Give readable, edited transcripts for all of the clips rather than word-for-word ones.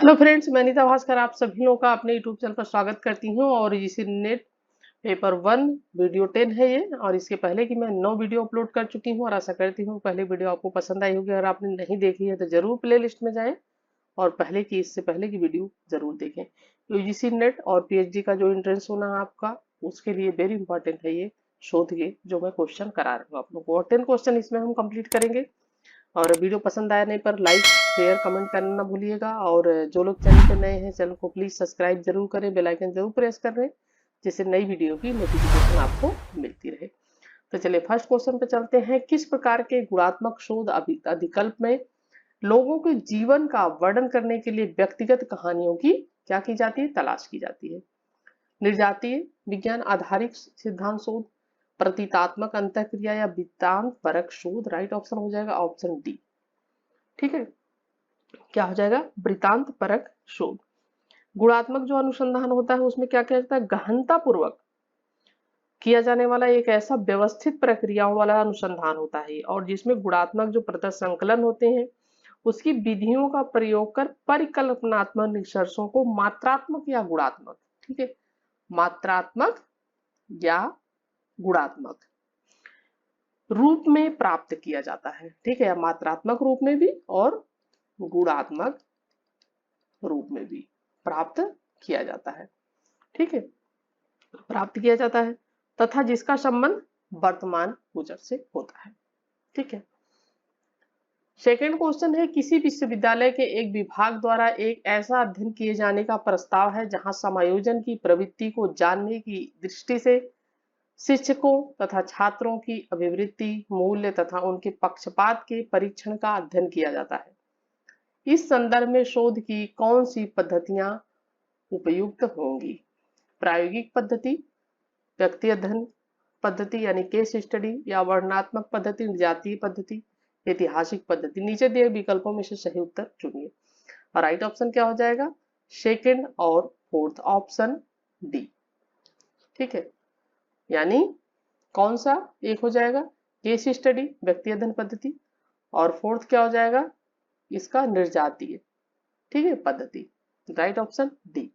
Hello friends, मैं नीता भास्कर आप सभी लोगों का अपने यूट्यूब चैनल पर स्वागत करती हूँ। और इसी नेट पेपर 1 वीडियो 10 है ये। और इसके पहले की मैं 9 वीडियो अपलोड कर चुकी हूँ और आशा करती हूँ पहले वीडियो आपको पसंद आई होगी। अगर आपने नहीं देखी है तो जरूर प्ले लिस्ट में जाएं और इससे पहले की वीडियो जरूर देखें। यूजीसी नेट और पीएचडी का जो एंट्रेंस होना है आपका, उसके लिए वेरी इंपॉर्टेंट है ये शोध के जो मैं क्वेश्चन करा रही हूँ आप लोग को। और 10 क्वेश्चन इसमें हम कंप्लीट करेंगे। और वीडियो पसंद आने पर लाइक शेयर कमेंट करना ना भूलिएगा। और जो लोग चैनल पे नए हैं, चैनल को प्लीज सब्सक्राइब जरूर करें, बेल आइकन जरूर प्रेस कर रहे, जिससे नई वीडियो की नोटिफिकेशन आपको मिलती रहे। तो चलिए फर्स्ट क्वेश्चन पे चलते हैं। किस प्रकार के गुणात्मक शोध अधिकल्प में लोगों के जीवन का वर्णन करने के लिए व्यक्तिगत कहानियों की क्या की जाती है, तलाश की जाती है? निर्जातीय विज्ञान आधारित सिद्धांत शोध, प्रतीकात्मक अंतःक्रिया या वृत्तांत परक शोध? राइट ऑप्शन हो जाएगा ऑप्शन डी। ठीक है, क्या हो जाएगा? वृत्तांत परक शोध। गुणात्मक जो अनुसंधान होता है उसमें क्या किया जाता है? गहनता पूर्वक किया जाने वाला एक ऐसा व्यवस्थित प्रक्रियाओं वाला अनुसंधान होता है और जिसमें गुणात्मक जो प्रत्यक्ष संकलन होते हैं उसकी विधियों का प्रयोग कर परिकल्पनात्मक निष्कर्षों को मात्रात्मक या गुणात्मक, ठीक है, मात्रात्मक या गुणात्मक रूप में प्राप्त किया जाता है। ठीक है, मात्रात्मक रूप में भी और गुणात्मक रूप में भी प्राप्त किया जाता है। ठीक है, प्राप्त किया जाता है तथा जिसका संबंध वर्तमान गुजर से होता है। ठीक है, सेकेंड क्वेश्चन है, किसी विश्वविद्यालय के एक विभाग द्वारा एक ऐसा अध्ययन किए जाने का प्रस्ताव है जहां समायोजन की प्रवृत्ति को जानने की दृष्टि से शिक्षकों तथा छात्रों की अभिवृत्ति, मूल्य तथा उनके पक्षपात के परीक्षण का अध्ययन किया जाता है। इस संदर्भ में शोध की कौन सी पद्धतियां उपयुक्त होंगी? प्रायोगिक पद्धति, व्यक्ति अध्ययन पद्धति यानी केस स्टडी, या वर्णनात्मक पद्धति, जातीय पद्धति, ऐतिहासिक पद्धति? नीचे दिए विकल्पों में से सही उत्तर चुनिए। और राइट ऑप्शन क्या हो जाएगा? सेकंड और फोर्थ ऑप्शन डी। ठीक है, यानी कौन सा एक हो जाएगा? केस स्टडी, व्यक्ति अध्ययन पद्धति, और फोर्थ क्या हो जाएगा इसका? निर्जातीय, ठीक है, पद्धति। Right option D.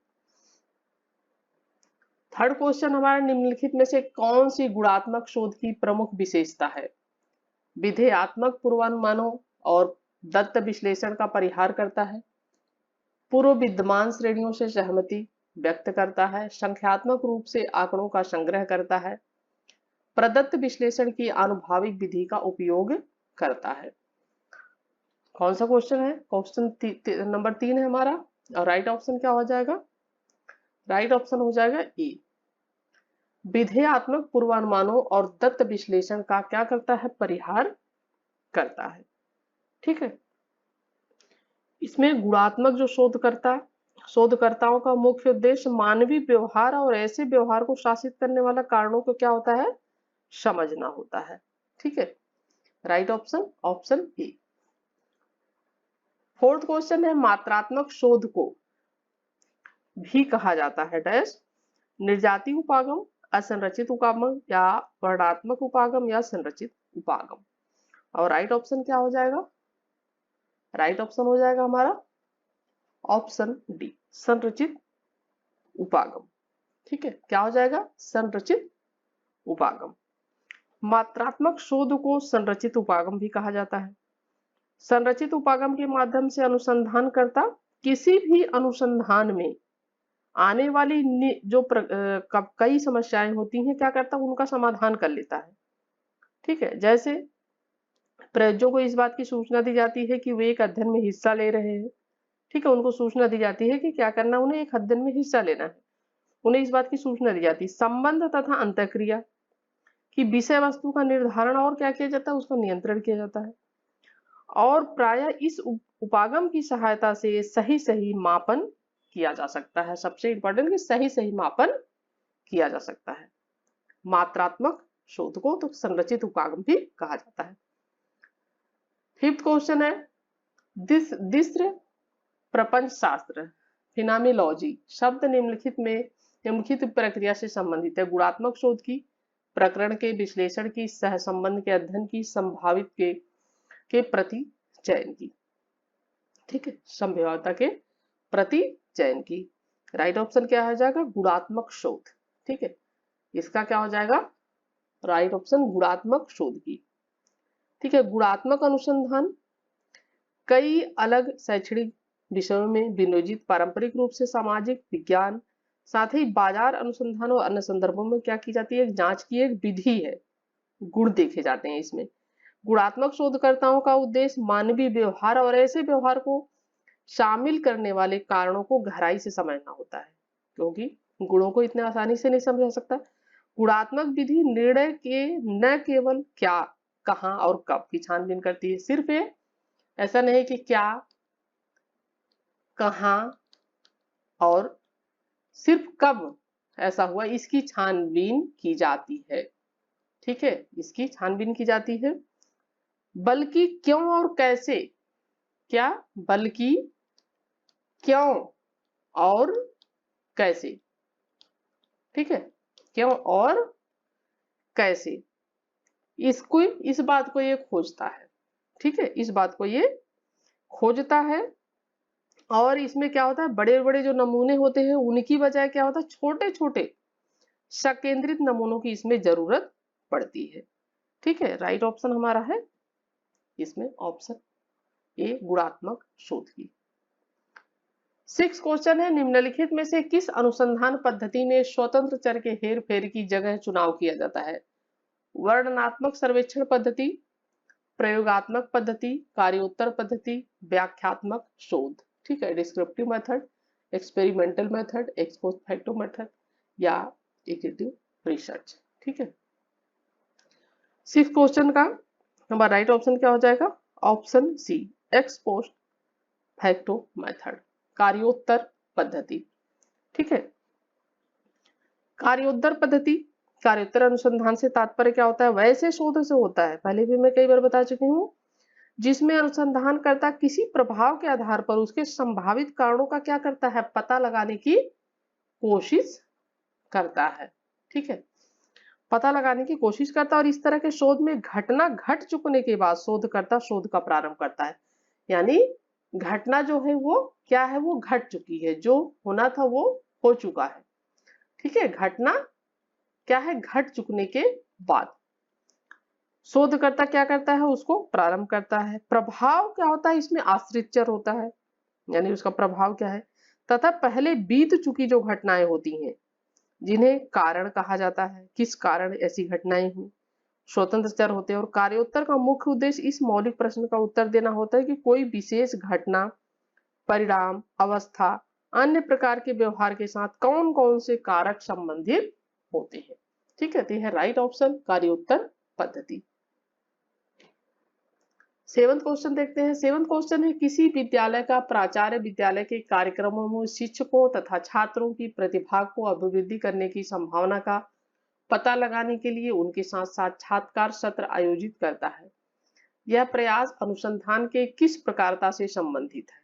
Third question हमारा, निम्नलिखित में से कौन सी गुणात्मक शोध की प्रमुख विशेषता है? विधेयात्मक पूर्वानुमानों और दत्त विश्लेषण का परिहार करता है, पूर्व विद्यमान श्रेणियों से सहमति व्यक्त करता है, संख्यात्मक रूप से आंकड़ों का संग्रह करता है, प्रदत्त विश्लेषण की आनुभाविक विधि का उपयोग करता है? कौन सा क्वेश्चन है? क्वेश्चन नंबर 3 है हमारा। और राइट ऑप्शन क्या हो जाएगा? राइट ऑप्शन हो जाएगा ए। विधेयात्मक पूर्वानुमानों और दत्त विश्लेषण का क्या करता है? परिहार करता है। ठीक है, इसमें गुणात्मक जो शोधकर्ताओं का मुख्य उद्देश्य मानवीय व्यवहार और ऐसे व्यवहार को शासित करने वाला कारणों को क्या होता है? समझना होता है। ठीक है, right option option A. Fourth question है, मात्रात्मक शोध को भी कहा जाता है डैश, निर्जातीय उपागम, असंरचित उपागम, या वर्णात्मक उपागम, या संरचित उपागम? और राइट ऑप्शन क्या हो जाएगा? राइट ऑप्शन हो जाएगा हमारा ऑप्शन डी, संरचित उपागम। ठीक है, क्या हो जाएगा? संरचित उपागम। मात्रात्मक शोध को संरचित उपागम भी कहा जाता है। संरचित उपागम के माध्यम से अनुसंधानकर्ता किसी भी अनुसंधान में आने वाली जो कई समस्याएं होती हैं क्या करता है? उनका समाधान कर लेता है। ठीक है, जैसे प्रयोजकों को इस बात की सूचना दी जाती है कि वे एक अध्ययन में हिस्सा ले रहे हैं। ठीक है, उनको सूचना दी जाती है कि क्या करना, उन्हें एक अध्ययन में हिस्सा लेना है, उन्हें इस बात की सूचना दी जाती है। संबंध तथा अंतःक्रिया की विषय वस्तु का निर्धारण और क्या किया जाता है? उसका नियंत्रण किया जाता है। और प्रायः इस उपागम की सहायता से सही सही मापन किया जा सकता है। सबसे इंपॉर्टेंट कि सही सही मापन किया जा सकता है। मात्रात्मक शोध को तो संरचित उपागम भी कहा जाता है। फिफ्थ क्वेश्चन है, दिस्र प्रपंच शास्त्र, फिनामिलॉजी शब्द निम्नलिखित प्रक्रिया से संबंधित है? गुणात्मक शोध की, प्रकरण के विश्लेषण की, सहसंबंध के अध्ययन की, संभावित के प्रति चयन की। ठीक है, संभाव्यता के प्रति चयन की। राइट ऑप्शन क्या हो जाएगा? गुणात्मक शोध। ठीक है, इसका क्या हो जाएगा? राइट ऑप्शन गुणात्मक शोध की। ठीक है, गुणात्मक अनुसंधान कई अलग शैक्षणिक विषयों में विनियोजित पारंपरिक रूप से सामाजिक विज्ञान साथ ही बाजार अनुसंधान और अन्य संदर्भों में क्या की जाती है? जांच की एक विधि है, गुण देखे जाते हैं इसमें। गुणात्मक शोधकर्ताओं का उद्देश्य मानवीय व्यवहार और ऐसे व्यवहार को शामिल करने वाले कारणों को गहराई से समझना होता है, क्योंकि गुणों को इतने आसानी से नहीं समझा सकता। गुणात्मक विधि निर्णय के न केवल क्या, कहां और कब की छानबीन करती है, सिर्फ ये ऐसा नहीं कि क्या, कहां और सिर्फ कब ऐसा हुआ, इसकी छानबीन की जाती है। ठीक है, इसकी छानबीन की जाती है, बल्कि क्यों और कैसे। क्या? बल्कि क्यों और कैसे। ठीक है, क्यों और कैसे, इसको, इस बात को ये खोजता है। ठीक है, इस बात को ये खोजता है। और इसमें क्या होता है? बड़े बड़े जो नमूने होते हैं उनकी बजाय क्या होता है? छोटे छोटे सकेंद्रित नमूनों की इसमें जरूरत पड़ती है। ठीक है, राइट ऑप्शन हमारा है इसमें ऑप्शन ए, गुणात्मक शोध की। 6 क्वेश्चन है, निम्नलिखित में से किस अनुसंधान पद्धति में स्वतंत्र चर के हेर फेर की जगह चुनाव किया जाता है? वर्णनात्मक सर्वेक्षण पद्धति, प्रयोगात्मक पद्धति, कार्योत्तर पद्धति, व्याख्यात्मक शोध। ठीक है, descriptive method, experimental method, x post facto method या इक्विटिव रिसर्च। ठीक है, 6 क्वेश्चन का हमारा राइट ऑप्शन क्या हो जाएगा? Option C, ex post facto method, कार्योत्तर पद्धति। ठीक है, कार्योत्तर पद्धति, कार्योत्तर अनुसंधान से तात्पर्य क्या होता है? वैसे शोध से होता है, पहले भी मैं कई बार बता चुकी हूँ, जिसमें अनुसंधानकर्ता किसी प्रभाव के आधार पर उसके संभावित कारणों का क्या करता है? पता लगाने की कोशिश करता है। ठीक है, पता लगाने की कोशिश करता है, और इस तरह के शोध में घटना घट चुकने के बाद शोधकर्ता शोध का प्रारंभ करता है। यानी घटना जो है वो क्या है? वो घट चुकी है, जो होना था वो हो चुका है। ठीक है, घटना क्या है? घट चुकने के बाद शोधकर्ता क्या करता है? उसको प्रारंभ करता है। प्रभाव क्या होता है? इसमें आश्रित चर होता है, यानी उसका प्रभाव क्या है, तथा पहले बीत चुकी जो घटनाएं होती हैं जिन्हें कारण कहा जाता है, किस कारण ऐसी घटनाएं हुई, स्वतंत्र चर होते हैं। और कार्योत्तर का मुख्य उद्देश्य इस मौलिक प्रश्न का उत्तर देना होता है कि कोई विशेष घटना, परिणाम, अवस्था, अन्य प्रकार के व्यवहार के साथ कौन कौन से कारक संबंधित होते हैं। ठीक है, तो यह राइट ऑप्शन कार्योत्तर पद्धति। 7वां क्वेश्चन देखते हैं। 7वां क्वेश्चन है, किसी विद्यालय का प्राचार्य विद्यालय के कार्यक्रमों में शिक्षकों तथा छात्रों की प्रतिभा को अभिवृद्धि करने की संभावना का पता लगाने के लिए उनके साथ साक्षात्कार सत्र आयोजित करता है। यह प्रयास अनुसंधान के किस प्रकारता से संबंधित है?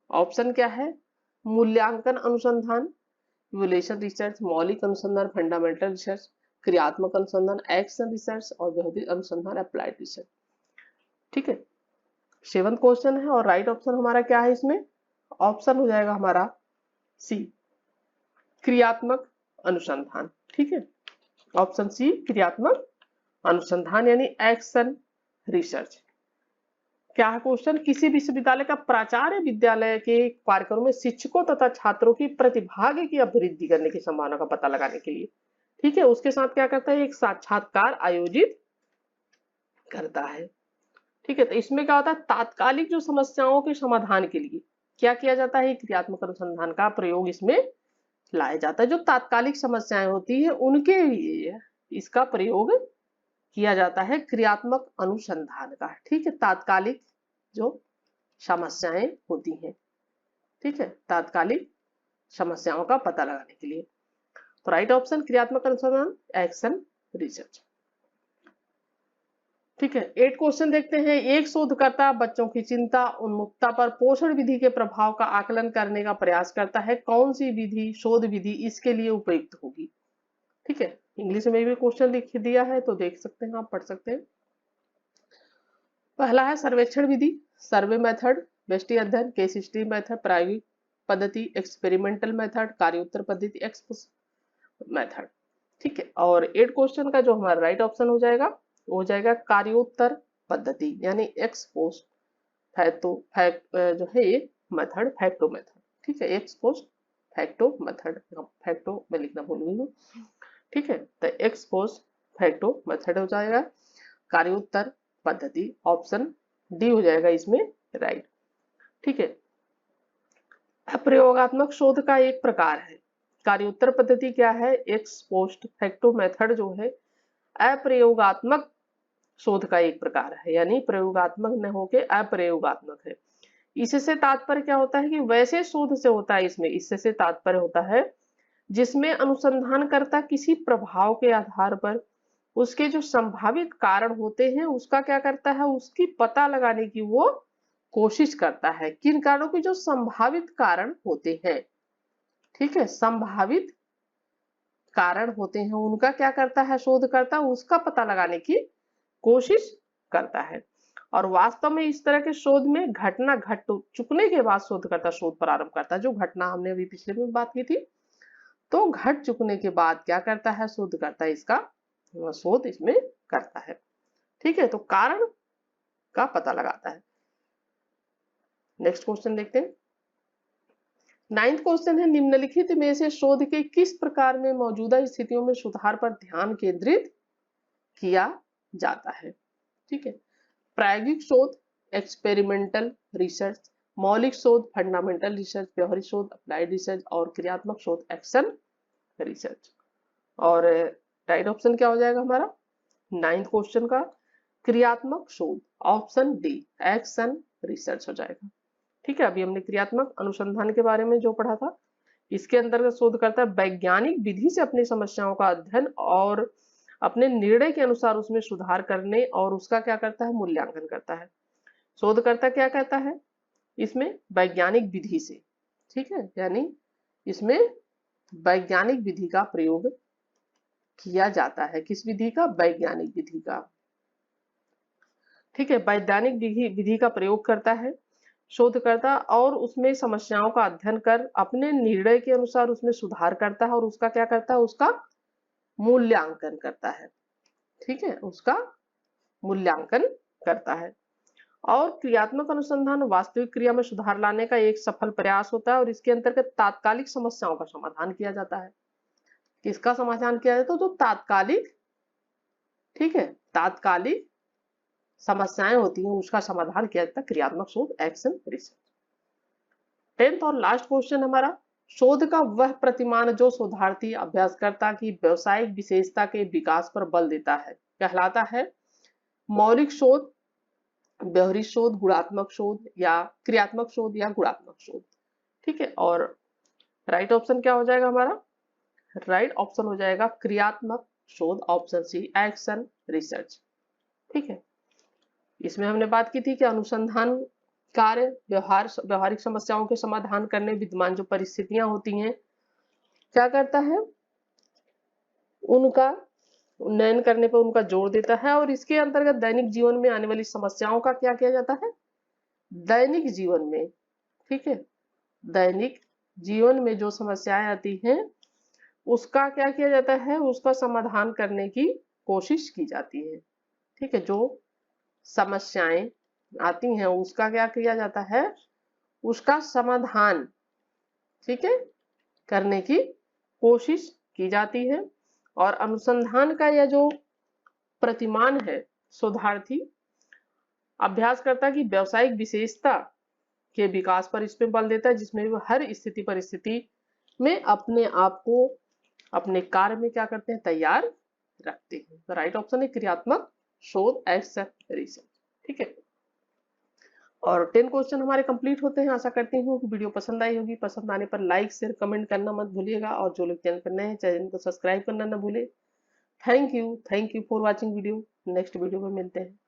ऑप्शन क्या है? मूल्यांकन अनुसंधान, इवैल्यूएशन रिसर्च, मौलिक अनुसंधान, फंडामेंटल रिसर्च, क्रियात्मक अनुसंधान, एक्शन रिसर्च और बौद्धिक अनुसंधान, अप्लाइड रिसर्च। ठीक है, 7वां क्वेश्चन है और राइट ऑप्शन हमारा क्या है इसमें? ऑप्शन हो जाएगा हमारा सी, क्रियात्मक अनुसंधान। ठीक है, ऑप्शन सी, क्रियात्मक अनुसंधान यानी एक्शन रिसर्च। क्या है क्वेश्चन? किसी विश्वविद्यालय का प्राचार्य विद्यालय के कार्यक्रम में शिक्षकों तथा छात्रों की प्रतिभा की अभिवृद्धि करने की संभावना का पता लगाने के लिए, ठीक है, उसके साथ क्या करता है? एक साक्षात्कार आयोजित करता है। ठीक है, तो इसमें क्या होता है? तात्कालिक जो समस्याओं के समाधान के लिए क्या किया जाता है? क्रियात्मक अनुसंधान का प्रयोग इसमें लाया जाता है। जो तात्कालिक समस्याएं होती है उनके लिए इसका प्रयोग किया जाता है, क्रियात्मक अनुसंधान का। ठीक है, तात्कालिक जो समस्याएं होती हैं, ठीक है, तात्कालिक समस्याओं का पता लगाने के लिए। तो राइट ऑप्शन क्रियात्मक अनुसंधान, एक्शन रिसर्च। ठीक है, 8 क्वेश्चन देखते हैं। एक शोधकर्ता बच्चों की चिंता उन्मुखता पर पोषण विधि के प्रभाव का आकलन करने का प्रयास करता है। कौन सी विधि, शोध विधि इसके लिए उपयुक्त होगी? ठीक है, इंग्लिश में भी क्वेश्चन लिख दिया है तो देख सकते हैं, आप पढ़ सकते हैं। पहला है सर्वेक्षण विधि, सर्वे मेथड, व्यष्टि अध्ययन, केस स्टडी मेथड, प्रायोगिक पद्धति, एक्सपेरिमेंटल मेथड, कार्योत्तर पद्धति, एक्स मेथड। ठीक है, और 8 क्वेश्चन का जो हमारा राइट ऑप्शन हो जाएगा वो हो जाएगा कार्योत्तर पद्धति, यानी एक्स पोस्ट फैक्टो जो है ये मेथड, फैक्टो मेथड। ठीक है, x post facto method, facto में लिखना भूल गई हूँ। ठीक है, तो एक्स पोस्ट फैक्टो मेथड हो जाएगा कार्योत्तर पद्धति, ऑप्शन डी हो जाएगा इसमें राइट। ठीक है, प्रयोगात्मक शोध का एक प्रकार है। कार्योत्तर पद्धति क्या है? एक्स पोस्ट फैक्टो मेथड जो है अप्रयोगात्मक शोध का एक प्रकार है, यानी प्रयोगात्मक न होके अप्रयोगात्मक है। इससे तात्पर्य क्या होता है कि वैसे शोध से होता है, इसमें इससे तात्पर्य होता है जिसमें अनुसंधानकर्ता किसी प्रभाव के आधार पर उसके जो संभावित कारण होते हैं उसका क्या करता है, उसकी पता लगाने की वो कोशिश करता है। किन कारणों के? जो संभावित कारण होते हैं। ठीक है, संभावित कारण होते हैं उनका क्या करता है शोधकर्ता, उसका पता लगाने की कोशिश करता है। और वास्तव में इस तरह के शोध में घटना घट चुकने के बाद शोधकर्ता शोध प्रारंभ करता है। जो घटना हमने अभी पिछले में बात की थी, तो घट चुकने के बाद क्या करता है शोधकर्ता, इसका शोध इसमें करता है। ठीक है, तो कारण का पता लगाता है। नेक्स्ट क्वेश्चन देखते हैं। 9th क्वेश्चन है, निम्नलिखित में से शोध के किस प्रकार में मौजूदा स्थितियों में सुधार पर ध्यान केंद्रित किया जाता है? ठीक है, प्रायोगिक शोध, एक्सपेरिमेंटल रिसर्च, मौलिक शोध, फंडामेंटल रिसर्च, व्यवहारिक शोध, अप्लाइड रिसर्च, और क्रियात्मक शोध, एक्शन रिसर्च। और राइट ऑप्शन क्या हो जाएगा हमारा 9th क्वेश्चन का? क्रियात्मक शोध, ऑप्शन डी, एक्शन रिसर्च हो जाएगा। ठीक है, अभी हमने क्रियात्मक अनुसंधान के बारे में जो पढ़ा था, इसके अंतर्गत शोधकर्ता वैज्ञानिक विधि से अपनी समस्याओं का अध्ययन और अपने निर्णय के अनुसार उसमें सुधार करने और उसका क्या करता है, मूल्यांकन करता है। शोधकर्ता क्या कहता है इसमें? वैज्ञानिक विधि से। ठीक है, यानी इसमें वैज्ञानिक विधि का प्रयोग किया जाता है। किस विधि का? वैज्ञानिक विधि का। ठीक है, वैज्ञानिक विधि का प्रयोग करता है शोधकर्ता और उसमें समस्याओं का अध्ययन कर अपने निर्णय के अनुसार उसमें सुधार करता है और उसका क्या करता है, उसका मूल्यांकन करता है। ठीक है, उसका मूल्यांकन करता है। और क्रियात्मक अनुसंधान वास्तविक क्रिया में सुधार लाने का एक सफल प्रयास होता है और इसके अंतर्गत तात्कालिक समस्याओं का समाधान किया जाता है। किसका समाधान किया जाता है? तो तात्कालिक, ठीक है, तात्कालिक समस्याएं होती हैं उसका समाधान किया जाता है क्रियात्मक शोध, एक्शन रिसर्च। 10th और लास्ट क्वेश्चन हमारा, शोध का वह प्रतिमान जो शोधार्थी अभ्यासकर्ता की व्यवसायिक विशेषता के विकास पर बल देता है कहलाता है मौलिक शोध, व्यवहारिक शोध, गुणात्मक शोध, या क्रियात्मक शोध, या गुणात्मक शोध। ठीक है, और राइट ऑप्शन क्या हो जाएगा हमारा? राइट ऑप्शन हो जाएगा क्रियात्मक शोध, ऑप्शन सी, एक्शन रिसर्च। ठीक है, इसमें हमने बात की थी कि अनुसंधान कार्य व्यवहारिक समस्याओं के समाधान करने विद्यमान जो परिस्थितियां होती हैं क्या करता है, उनका उन्नयन करने पर उनका जोर देता है। और इसके अंतर्गत दैनिक जीवन में आने वाली समस्याओं का क्या किया जाता है? दैनिक जीवन में, ठीक है, दैनिक जीवन में जो समस्याएं आती हैं उसका क्या किया जाता है, उसका समाधान करने की कोशिश की जाती है। ठीक है, जो समस्याएं आती हैं उसका क्या किया जाता है, उसका समाधान, ठीक है, करने की कोशिश की जाती है। और अनुसंधान का यह जो प्रतिमान है शोधार्थी अभ्यासकर्ता की व्यावसायिक विशेषता के विकास पर इस पे बल देता है, जिसमें वो हर स्थिति परिस्थिति में अपने आप को अपने कार्य में क्या करते हैं, तैयार रखते हैं। तो राइट ऑप्शन है क्रियात्मक शोध, एक्शन रिसर्च। ठीक है, और 10 क्वेश्चन हमारे कंप्लीट होते हैं। आशा करती हूँ कि वीडियो पसंद आई होगी। पसंद आने पर लाइक शेयर कमेंट करना मत भूलिएगा और जो लोग चैनल पर नए हैं चैनल को सब्सक्राइब करना न भूले। Thank you for watching video. Next video में मिलते हैं।